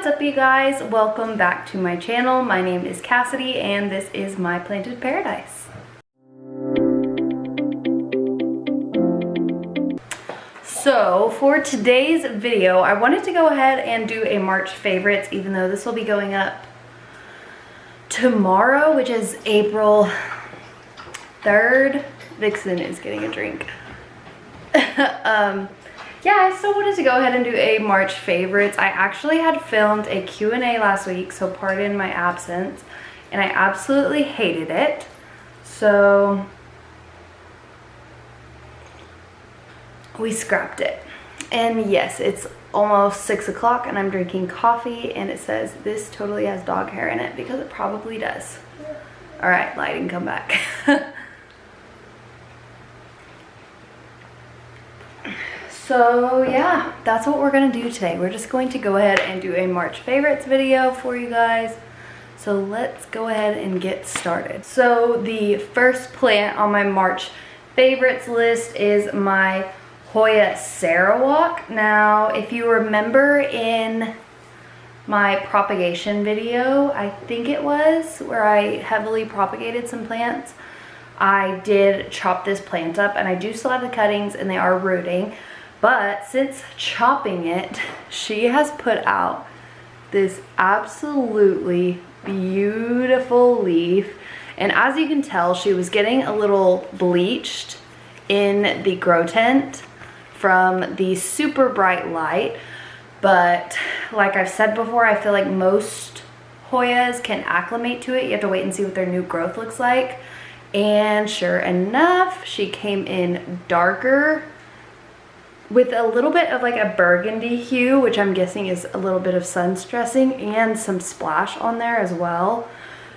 What's up, you guys? Welcome back to my channel. My name is Cassidy and this is my planted paradise. So for today's video, I wanted to go ahead and do a March favorites, even though this will be going up tomorrow, which is April 3rd. Vixen is getting a drink. Yeah, I still wanted to go ahead and do a March favorites. I actually had filmed a Q&A last week, so pardon my absence, and I absolutely hated it. So we scrapped it. And yes, it's almost 6 o'clock and I'm drinking coffee, and it says this totally has dog hair in it because it probably does. All right, lighting, come back. So yeah, that's what we're gonna do today. We're just going to go ahead and do a March favorites video for you guys. So let's go ahead and get started. So the first plant on my March favorites list is my Hoya Laii. Now, if you remember in my propagation video, I think it was, where I heavily propagated some plants, I did chop this plant up, and I do still have the cuttings and they are rooting. But since chopping it, she has put out this absolutely beautiful leaf. And as you can tell, she was getting a little bleached in the grow tent from the super bright light. But like I've said before, I feel like most Hoyas can acclimate to it. You have to wait and see what their new growth looks like. And sure enough, she came in darker with a little bit of like a burgundy hue, which I'm guessing is a little bit of sun stressing, and some splash on there as well.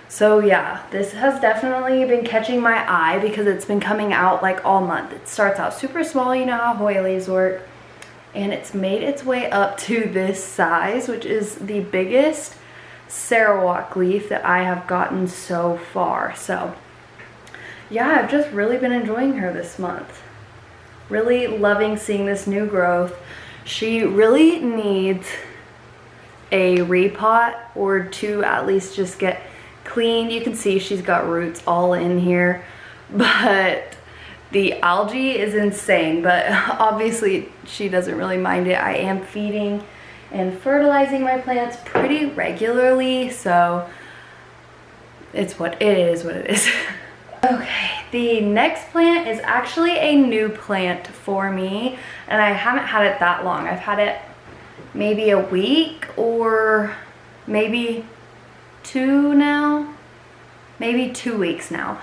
So yeah, this has definitely been catching my eye because it's been coming out like all month. It starts out super small, you know how Hoya Laiis work, and it's made its way up to this size, which is the biggest Sarawak leaf that I have gotten so far. So yeah, I've just really been enjoying her this month. Really loving seeing this new growth. She really needs a repot or two, at least just get cleaned. You can see she's got roots all in here, but the algae is insane. But obviously she doesn't really mind it. I am feeding and fertilizing my plants pretty regularly, so it's what it is, what it is. Okay, the next plant is actually a new plant for me, and I haven't had it that long. I've had it maybe a week or maybe two now, maybe 2 weeks now.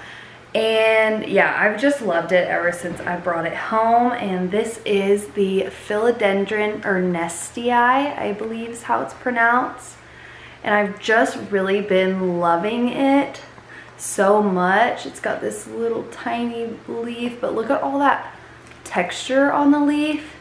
And yeah, I've just loved it ever since I brought it home. And this is the Philodendronernestiae, I believe is how it's pronounced. And I've just really been loving it so much. It's got this little tiny leaf, but look at all that texture on the leaf.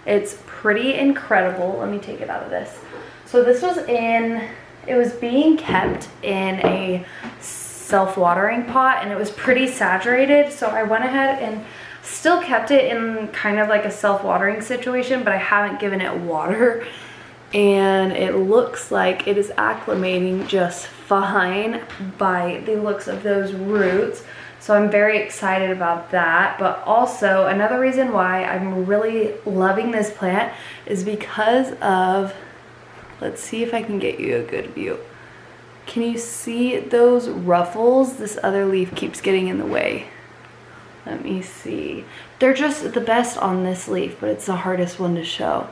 It's pretty incredible. Let me take it out of this. So this was it was being kept in a self-watering pot, and it was pretty saturated, so I went ahead and still kept it in kind of like a self-watering situation, but I haven't given it water, and it looks like it is acclimating just fine by the looks of those roots. So I'm very excited about that. But also another reason why I'm really loving this plant is because of, let's see if I can get you a good view. Can you see those ruffles? This other leaf keeps getting in the way. Let me see. They're just the best on this leaf, but it's the hardest one to show.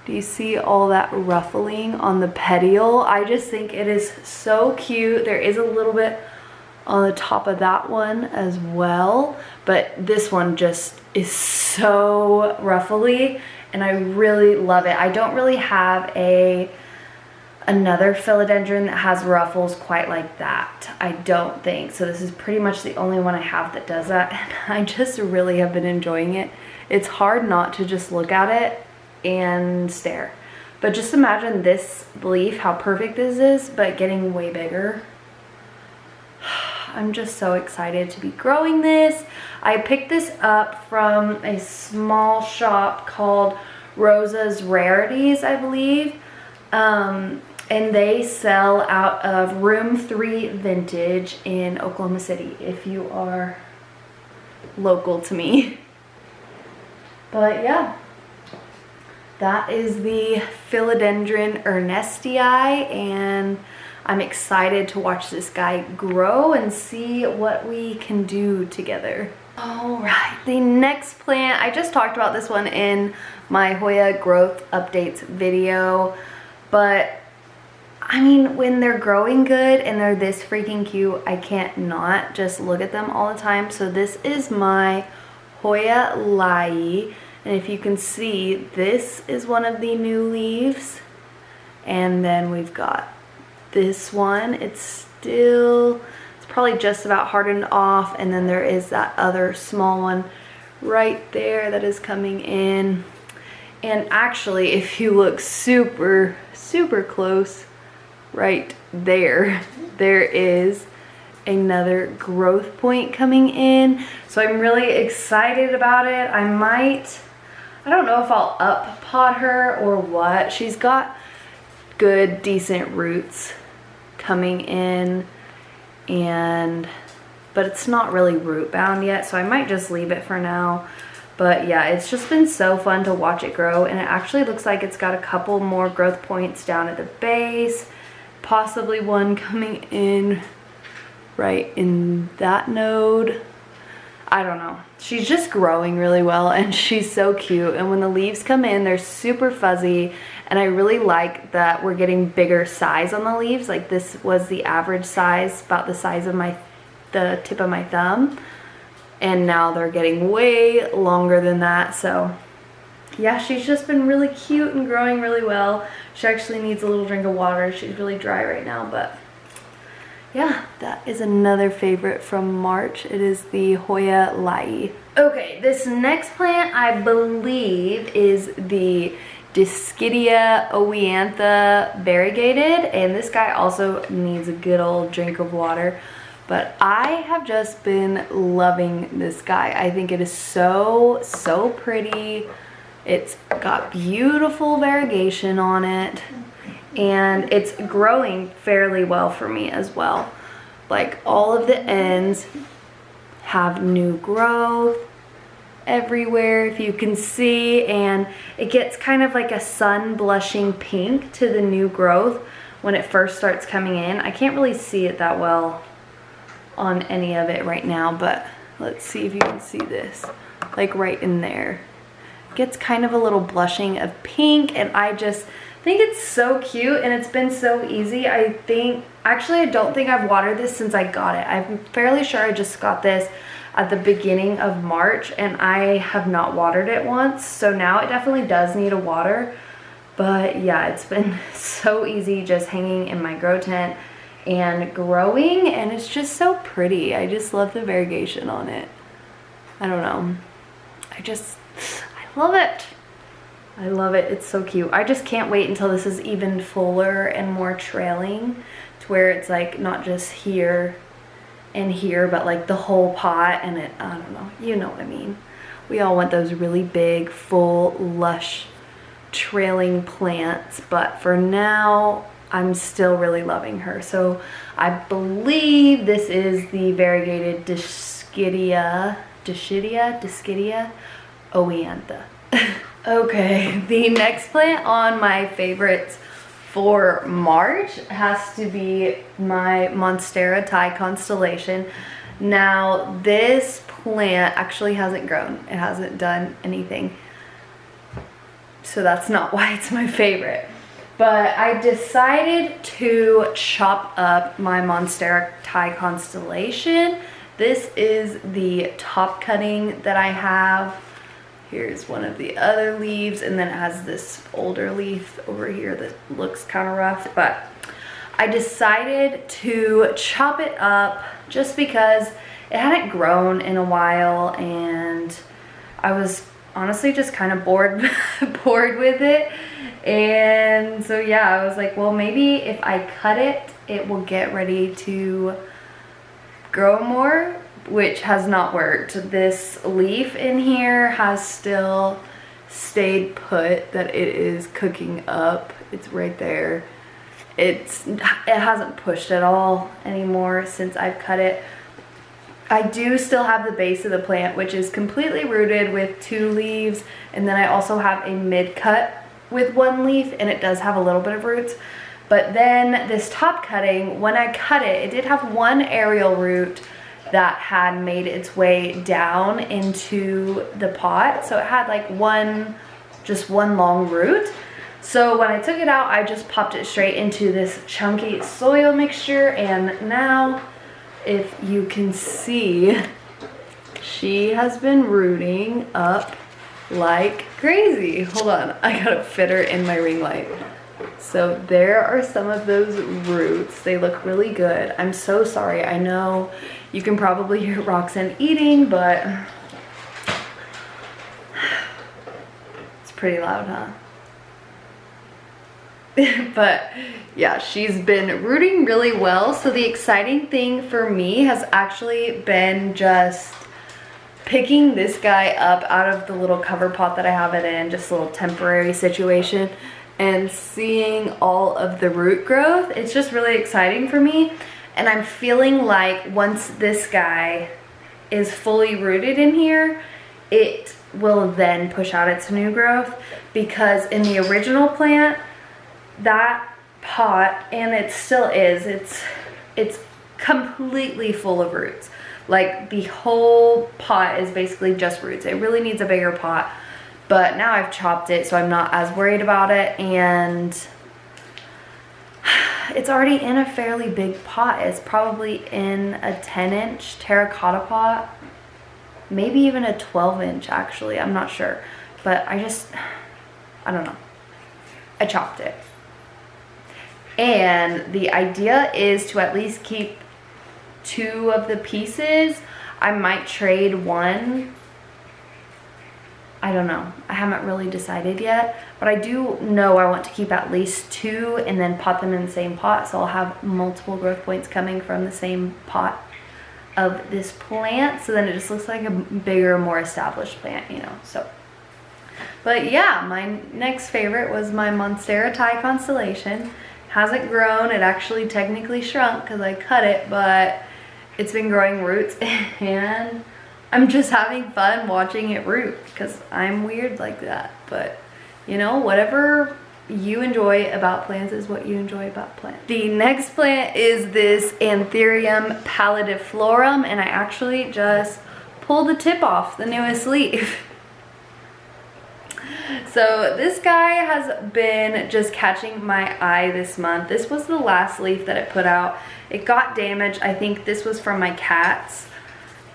Do you see all that ruffling on the petiole? I just think it is so cute. There is a little bit on the top of that one as well, but this one just is so ruffly, and I really love it. I don't really have another philodendron that has ruffles quite like that, I don't think. So this is pretty much the only one I have that does that, and I just really have been enjoying it. It's hard not to just look at it and stare. But just imagine this leaf, how perfect this is, but getting way bigger. I'm just so excited to be growing this. I picked this up from a small shop called Rosa's Rarities, I believe. And they sell out of Room 3 Vintage in Oklahoma City if you are local to me. But yeah, that is the Philodendronernestiae, and I'm excited to watch this guy grow and see what we can do together. Alright, the next plant, I just talked about this one in my Hoya growth updates video, but I mean, when they're growing good and they're this freaking cute, I can't not just look at them all the time. So this is my Hoya Laii, and if you can see, this is one of the new leaves, and then we've got this one. It's probably just about hardened off, and then there is that other small one right there that is coming in. And actually, if you look super close, right there is another growth point coming in. So I'm really excited about it. I don't know if I'll up pot her or what. She's got good, decent roots coming in, but it's not really root bound yet, so I might just leave it for now. But yeah, it's just been so fun to watch it grow, and it actually looks like it's got a couple more growth points down at the base, possibly one coming in right in that node. I don't know. She's just growing really well, and she's so cute, and when the leaves come in, they're super fuzzy, and I really like that we're getting bigger size on the leaves. Like, this was the average size, about the size of the tip of my thumb, and now they're getting way longer than that. So yeah, she's just been really cute and growing really well. She actually needs a little drink of water. She's really dry right now, but yeah, that is another favorite from March. It is the Hoya Laii. Okay, this next plant I believe is the Diskidia Oenta variegated, and this guy also needs a good old drink of water. But I have just been loving this guy. I think it is so pretty. It's got beautiful variegation on it, and it's growing fairly well for me as well. Like, all of the ends have new growth everywhere, if you can see, and it gets kind of like a sun blushing pink to the new growth when it first starts coming in. I can't really see it that well on any of it right now, but let's see if you can see this, like right in there. It gets kind of a little blushing of pink, and I just think it's so cute, and it's been so easy. Actually I don't think I've watered this since I got it. I'm fairly sure I just got this at the beginning of March, and I have not watered it once, so now it definitely does need a water. But yeah, it's been so easy just hanging in my grow tent and growing, and it's just so pretty. I just love the variegation on it. I don't know, I love it. I love it. It's so cute. I just can't wait until this is even fuller and more trailing, to where it's like not just here and here, but like the whole pot. And I don't know, you know what I mean. We all want those really big, full, lush, trailing plants, but for now I'm still really loving her. So I believe this is the variegated Diskidia Oenta. Okay, the next plant on my favorites for March has to be my Monstera Thai Constellation. Now, this plant actually hasn't grown. It hasn't done anything, so that's not why it's my favorite. But I decided to chop up my Monstera Thai Constellation. This is the top cutting that I have. Here's one of the other leaves, and then it has this older leaf over here that looks kind of rough. But I decided to chop it up just because it hadn't grown in a while, and I was honestly just kind of bored with it. And so yeah, I was like, well, maybe if I cut it, it will get ready to grow more, which has not worked. This leaf in here has still stayed put, that it is cooking up It's right there. It hasn't pushed at all anymore since I've cut it. I do still have the base of the plant, which is completely rooted with 2 leaves, and then I also have a mid cut with 1 leaf, and it does have a little bit of roots. But then this top cutting, when I cut it, it did have 1 aerial root that had made its way down into the pot. So it had like just one long root. So when I took it out, I just popped it straight into this chunky soil mixture, and now if you can see, she has been rooting up like crazy. Hold on, I gotta fit her in my ring light. So there are some of those roots. They look really good. I'm so sorry. I know you can probably hear Roxanne eating, but it's pretty loud, huh? But yeah, she's been rooting really well. So the exciting thing for me has actually been just picking this guy up out of the little cover pot that I have it in, just a little temporary situation, and seeing all of the root growth. It's just really exciting for me, and I'm feeling like once this guy is fully rooted in here, it will then push out its new growth, because in the original plant, that pot, and it still is, it's completely full of roots. Like the whole pot is basically just roots. It really needs a bigger pot, but now I've chopped it, so I'm not as worried about it, and it's already in a fairly big pot. It's probably in a 10-inch terracotta pot, maybe even a 12-inch actually, I'm not sure, but I don't know. I chopped it. And the idea is to at least keep 2 of the pieces. I might trade 1. I don't know. I haven't really decided yet, but I do know I want to keep at least 2 and then pot them in the same pot, so I'll have multiple growth points coming from the same pot of this plant, so then it just looks like a bigger, more established plant, you know. So, but yeah, my next favorite was my Monstera Constellation. Hasn't grown. It actually technically shrunk because I cut it, but it's been growing roots, and I'm just having fun watching it root because I'm weird like that. But you know, whatever you enjoy about plants is what you enjoy about plants. The next plant is this Anthurium Palliative Floram, and I actually just pulled the tip off the newest leaf. So this guy has been just catching my eye this month. This was the last leaf that it put out. It got damaged. I think this was from my cats,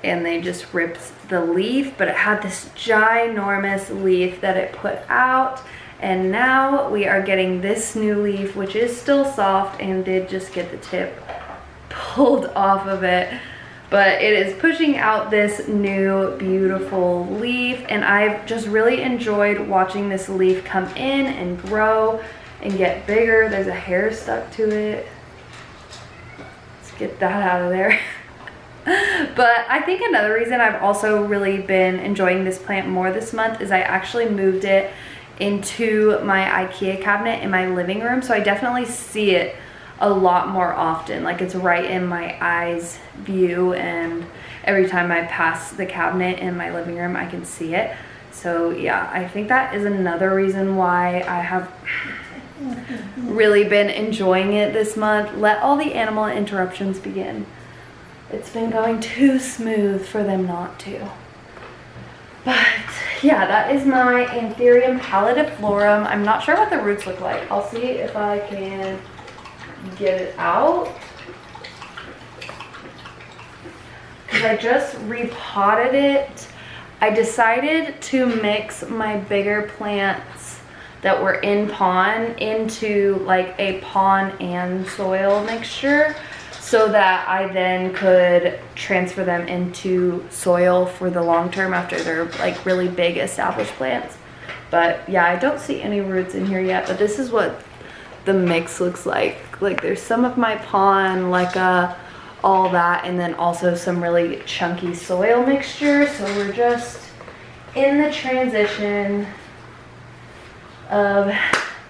and they just ripped the leaf, but it had this ginormous leaf that it put out, and now we are getting this new leaf, which is still soft and did just get the tip pulled off of it. But it is pushing out this new beautiful leaf, and I've just really enjoyed watching this leaf come in and grow and get bigger. There's a hair stuck to it. Let's get that out of there. But I think another reason I've also really been enjoying this plant more this month is I actually moved it into my IKEA cabinet in my living room, so I definitely see it a lot more often. Like, it's right in my eyes view, and every time I pass the cabinet in my living room I can see it. So yeah, I think that is another reason why I have really been enjoying it this month. Let all the animal interruptions begin. It's been going too smooth for them not to. But yeah, that is my Anthurium Palliative Floram. I'm not sure what the roots look like. I'll see if I can get it out, because I just repotted it. I decided to mix my bigger plants that were in pond into like a pond and soil mixture, so that I then could transfer them into soil for the long term after they're like really big established plants. But yeah, I don't see any roots in here yet, but this is what the mix looks like. Like, there's some of my pond, like all that, and then also some really chunky soil mixture. So we're just in the transition of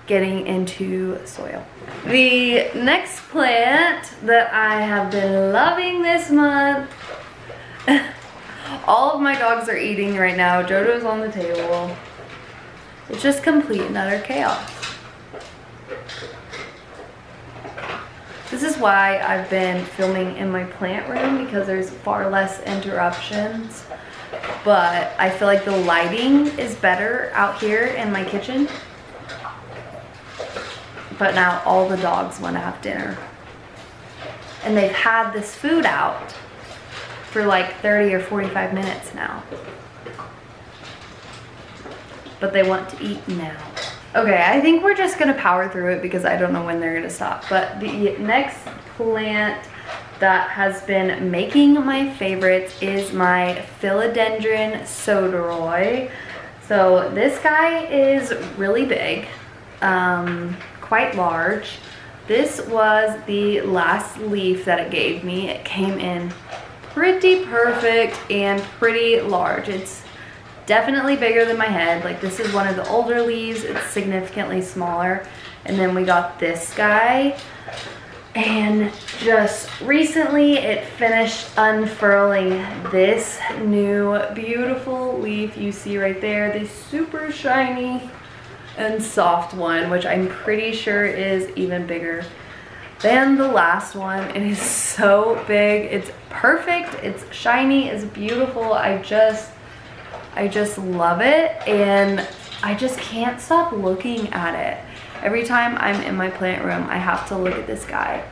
getting into soil. The next plant that I have been loving this month, all of my dogs are eating right now. Jojo's on the table. It's just complete and utter chaos. This is why I've been filming in my plant room, because there's far less interruptions. But I feel like the lighting is better out here in my kitchen. But now all the dogs want to have dinner. And they've had this food out for like 30 or 45 minutes now. But they want to eat now. Okay, I think we're just gonna power through it because I don't know when they're gonna stop. But the next plant that has been making my favorites is my Philodendron Soderoy. So this guy is really big, quite large. This was the last leaf that it gave me. It came in pretty perfect and pretty large. It's definitely bigger than my head. Like, this is one of the older leaves. It's significantly smaller. And then we got this guy. And just recently it finished unfurling this new beautiful leaf you see right there. This super shiny and soft one, which I'm pretty sure is even bigger than the last one. It is so big. It's perfect. It's shiny. It's beautiful. I just love it, and I just can't stop looking at it. Every time I'm in my plant room, I have to look at this guy.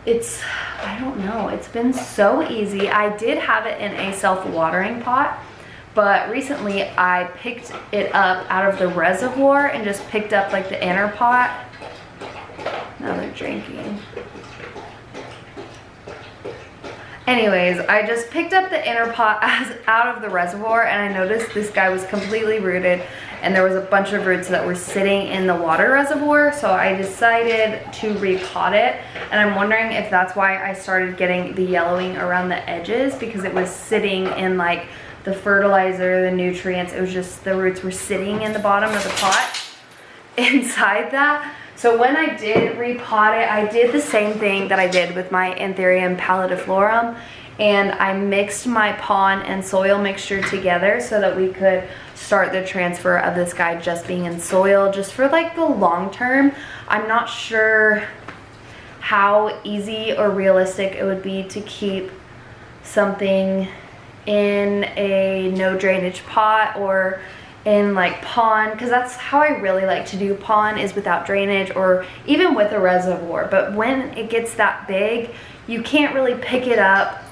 I don't know, it's been so easy. I did have it in a self-watering pot, but recently I picked it up out of the reservoir and just picked up like the inner pot. Now they're drinking. Anyways, I just picked up the inner pot out of the reservoir, and I noticed this guy was completely rooted and there was a bunch of roots that were sitting in the water reservoir, so I decided to repot it. And I'm wondering if that's why I started getting the yellowing around the edges, because it was sitting in like the fertilizer, the nutrients. It was just the roots were sitting in the bottom of the pot inside that. So when I did repot it, I did the same thing that I did with my Anthurium Palliative Floram, and I mixed my pond and soil mixture together so that we could start the transfer of this guy just being in soil, just for like the long term. I'm not sure how easy or realistic it would be to keep something in a no drainage pot or in like pond, because that's how I really like to do pond, is without drainage or even with a reservoir. But when it gets that big, you can't really pick it up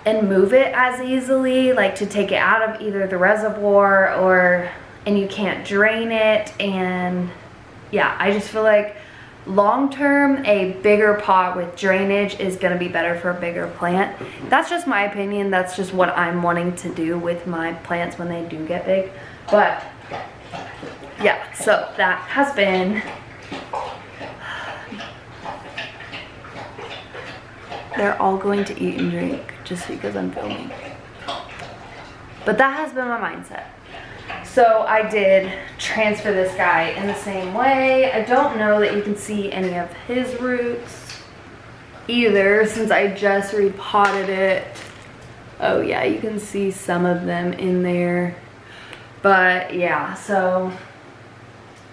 and move it as easily, like to take it out of either the reservoir and you can't drain it. And yeah, I just feel like long term a bigger pot with drainage is going to be better for a bigger plant. That's just my opinion. That's just what I'm wanting to do with my plants when they do get big. But yeah, so that has been, they're all going to eat and drink just because I'm filming. But that has been my mindset. So I did transfer this guy in the same way. I don't know that you can see any of his roots either, since I just repotted it. Oh yeah, you can see some of them in there. But yeah, so,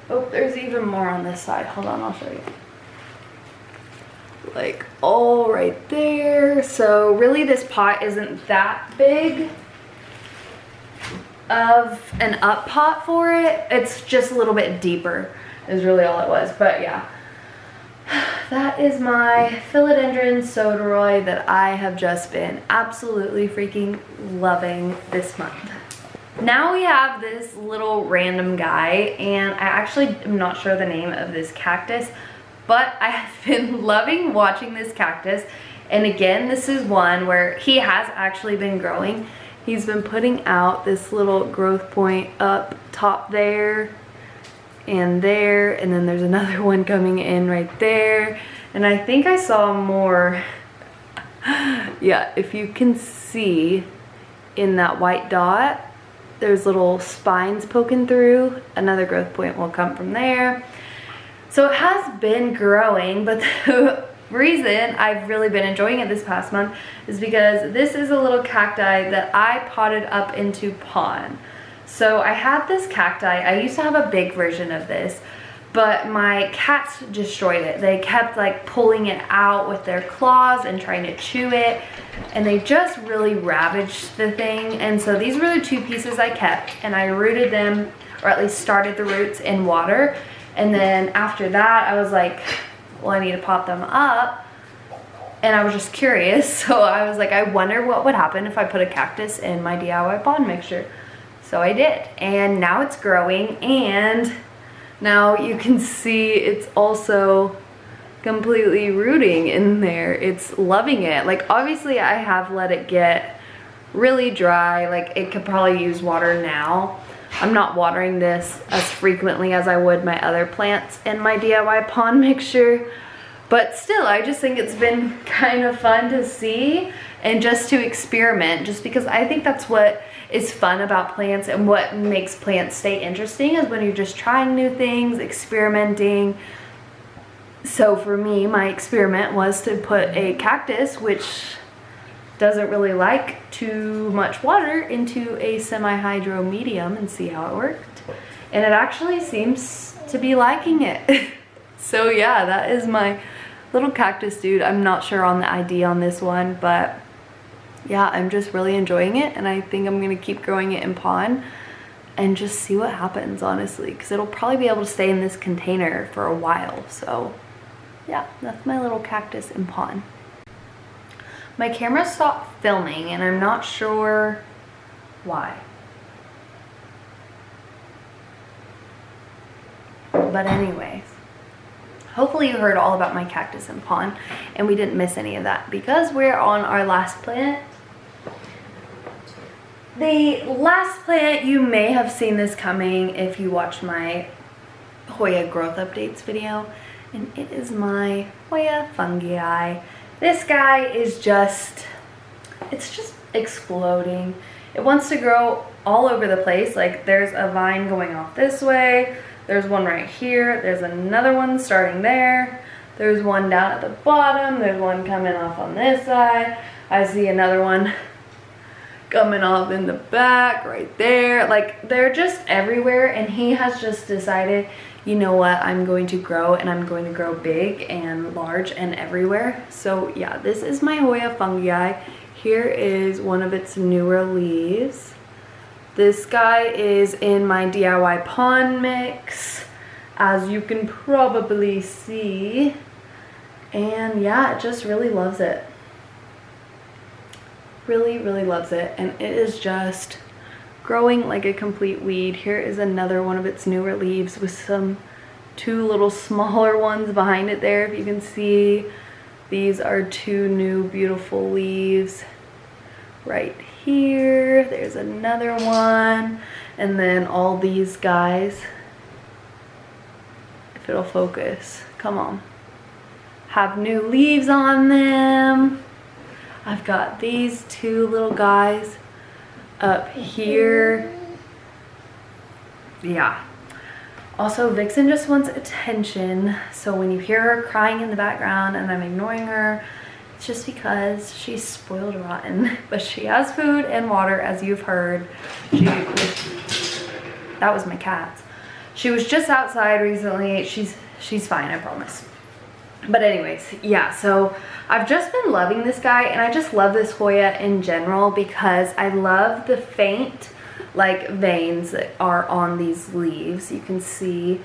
oh, there's even more on this side. Hold on, I'll show you. Like all right there. So really this pot isn't that big of an up pot for it. It's just a little bit deeper is really all it was. But yeah, that is my Philodendron Soderoy that I have just been absolutely freaking loving this month. Now we have this little random guy, and I actually am not sure the name of this cactus, but I have been loving watching this cactus. And again, this is one where he has actually been growing. He's been putting out this little growth point up top there, and then there's another one coming in right there. And I think I saw more. Yeah, if you can see in that white dot, there's little spines poking through. Another growth point will come from there. So it has been growing, but the reason I've really been enjoying it this past month is because this is a little cacti that I potted up into pon. So I had this cacti. I used to have a big version of this, but my cats destroyed it. They kept like pulling it out with their claws and trying to chew it, and they just really ravaged the thing. And so these were the two pieces I kept, and I rooted them, or at least started the roots in water. And then after that, I was like, well, I need to pot them up. And I was just curious. So I was like, I wonder what would happen if I put a cactus in my DIY pond mixture. So I did. And now it's growing. And now you can see it's also completely rooting in there. It's loving it. Like, obviously I have let it get really dry. Like, it could probably use water now. I'm not watering this as frequently as I would my other plants in my DIY pond mixture, but still, I just think it's been kind of fun to see and just to experiment, just because I think that's what is fun about plants and what makes plants stay interesting, is when you're just trying new things, experimenting. So for me, my experiment was to put a cactus, which doesn't really like too much water, into a semi-hydro medium and see how it worked. And it actually seems to be liking it. So yeah, that is my little cactus dude. I'm not sure on the ID on this one, but yeah, I'm just really enjoying it, and I think I'm gonna keep growing it in pon and just see what happens, honestly, because it'll probably be able to stay in this container for a while. So yeah, that's my little cactus in pon. My camera stopped filming, and I'm not sure why. But anyways, hopefully you heard all about my cactus in pon, and we didn't miss any of that, because we're on our last plant. The last plant, you may have seen this coming if you watched my Hoya growth updates video, and it is my Hoya fungi. This guy is just, it's just exploding. It wants to grow all over the place. Like, there's a vine going off this way. There's one right here. There's another one starting there. There's one down at the bottom. There's one coming off on this side. I see another one coming off in the back right there. Like, they're just everywhere, and he has just decided, you know what, I'm going to grow, and I'm going to grow big and large and everywhere. So yeah, this is my Hoya fungi. Here is one of its newer leaves. This guy is in my DIY pond mix, as you can probably see. And yeah, it just really loves it. Really, really loves it. And it is just growing like a complete weed. Here is another one of its newer leaves with some two little smaller ones behind it there, if you can see. These are two new beautiful leaves right here. There's another one, and then all these guys, if it'll focus, come on, have new leaves on them. I've got these two little guys up here. Yeah. Also, Vixen just wants attention, so when you hear her crying in the background and I'm ignoring her, it's just because she's spoiled rotten. But she has food and water, as you've heard. That was my cat. She was just outside recently. She's fine, I promise. But anyways, yeah, so I've just been loving this guy, and I just love this Hoya in general because I love the faint like veins that are on these leaves. You can see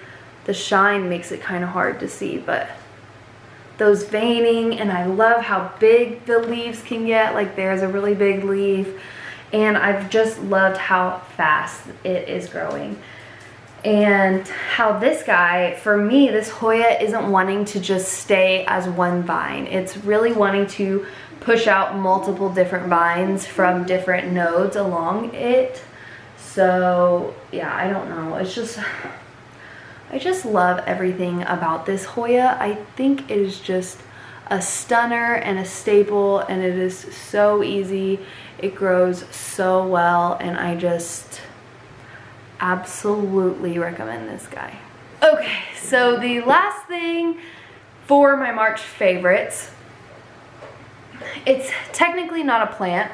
the shine makes it kind of hard to see, but those veining, and I love how big the leaves can get. Like, there's a really big leaf, and I've just loved how fast it is growing. And how this guy, for me, this Hoya isn't wanting to just stay as one vine. It's really wanting to push out multiple different vines from different nodes along it. So yeah, I don't know, it's just, I just love everything about this Hoya. I think it is just a stunner and a staple, and it is so easy. It grows so well, and I just absolutely recommend this guy. Okay, so the last thing for my March favorites, it's technically not a plant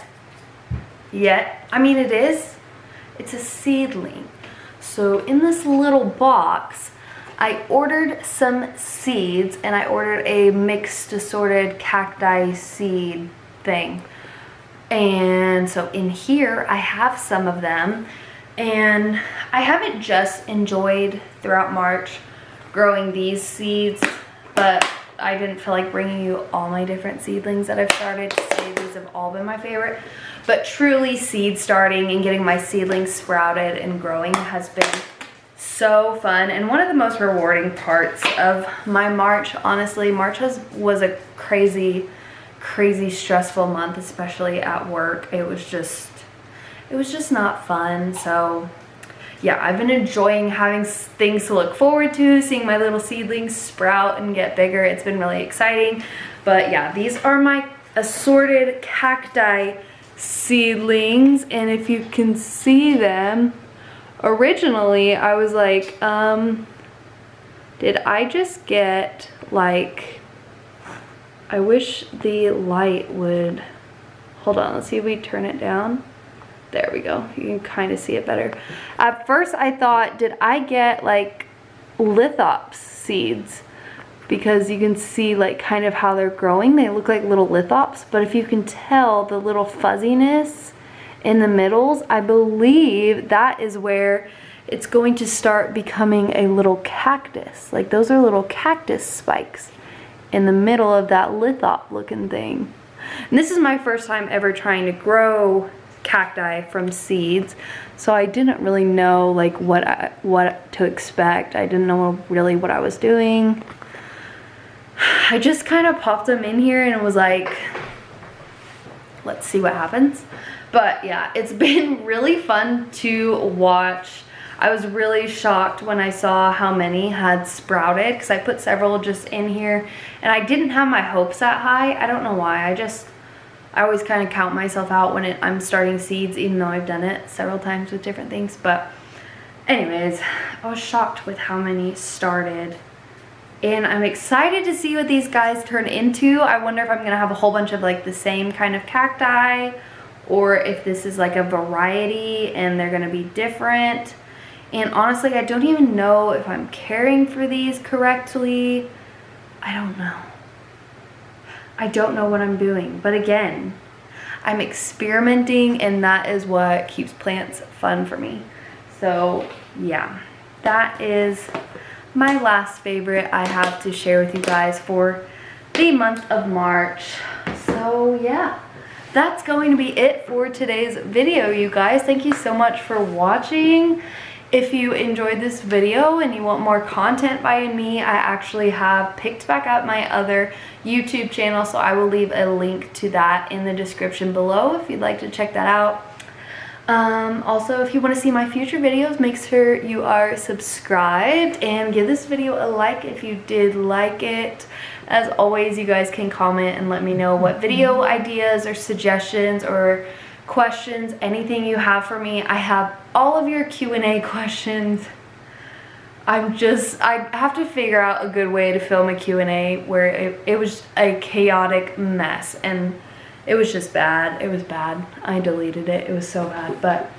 yet. I mean, it is. It's a seedling. So in this little box, I ordered some seeds, and I ordered a mixed assorted cacti seed thing. And so in here I have some of them, and I haven't just enjoyed throughout March growing these seeds, but I didn't feel like bringing you all my different seedlings that I've started to say these have all been my favorite. But truly, seed starting and getting my seedlings sprouted and growing has been so fun, and one of the most rewarding parts of my March. Honestly, March was a crazy stressful month, especially at work. It was just not fun. So yeah, I've been enjoying having things to look forward to, seeing my little seedlings sprout and get bigger. It's been really exciting. But yeah, these are my assorted cacti seedlings, and if you can see them, originally I was like, did I just get, like, I wish the light would, hold on, let's see if we turn it down. There we go, you can kind of see it better. At first I thought, did I get like lithops seeds? Because you can see like kind of how they're growing. They look like little lithops, but if you can tell the little fuzziness in the middles, I believe that is where it's going to start becoming a little cactus. Like those are little cactus spikes in the middle of that lithop looking thing. And this is my first time ever trying to grow cacti from seeds, so I didn't really know like what to expect. I didn't know really what I was doing. I just kind of popped them in here and was like, let's see what happens. But yeah, it's been really fun to watch. I was really shocked when I saw how many had sprouted, because I put several just in here and I didn't have my hopes that high. I don't know why. I always kind of count myself out when I'm starting seeds, even though I've done it several times with different things. But anyways, I was shocked with how many started. And I'm excited to see what these guys turn into. I wonder if I'm gonna have a whole bunch of like the same kind of cacti, or if this is like a variety and they're gonna be different. And honestly, I don't even know if I'm caring for these correctly. I don't know. I don't know what I'm doing. But again, I'm experimenting, and that is what keeps plants fun for me. So yeah, that is my last favorite I have to share with you guys for the month of March. So yeah, that's going to be it for today's video, you guys. Thank you so much for watching. If you enjoyed this video and you want more content by me, I actually have picked back up my other YouTube channel, so I will leave a link to that in the description below if you'd like to check that out. Also, if you want to see my future videos, make sure you are subscribed and give this video a like if you did like it. As always, you guys can comment and let me know what video ideas or suggestions or questions, anything you have for me. I have all of your Q&A questions. I have to figure out a good way to film a Q&A where it was a chaotic mess, and it was just bad. It was bad. I deleted it. It was so bad. But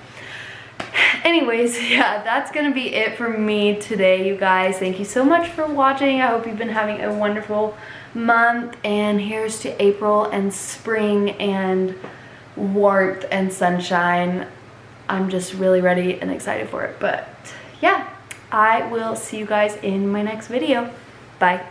anyways, yeah, that's gonna be it for me today, you guys. Thank you so much for watching. I hope you've been having a wonderful month, and here's to April and spring and warmth and sunshine. I'm just really ready and excited for it. But yeah, I will see you guys in my next video. Bye.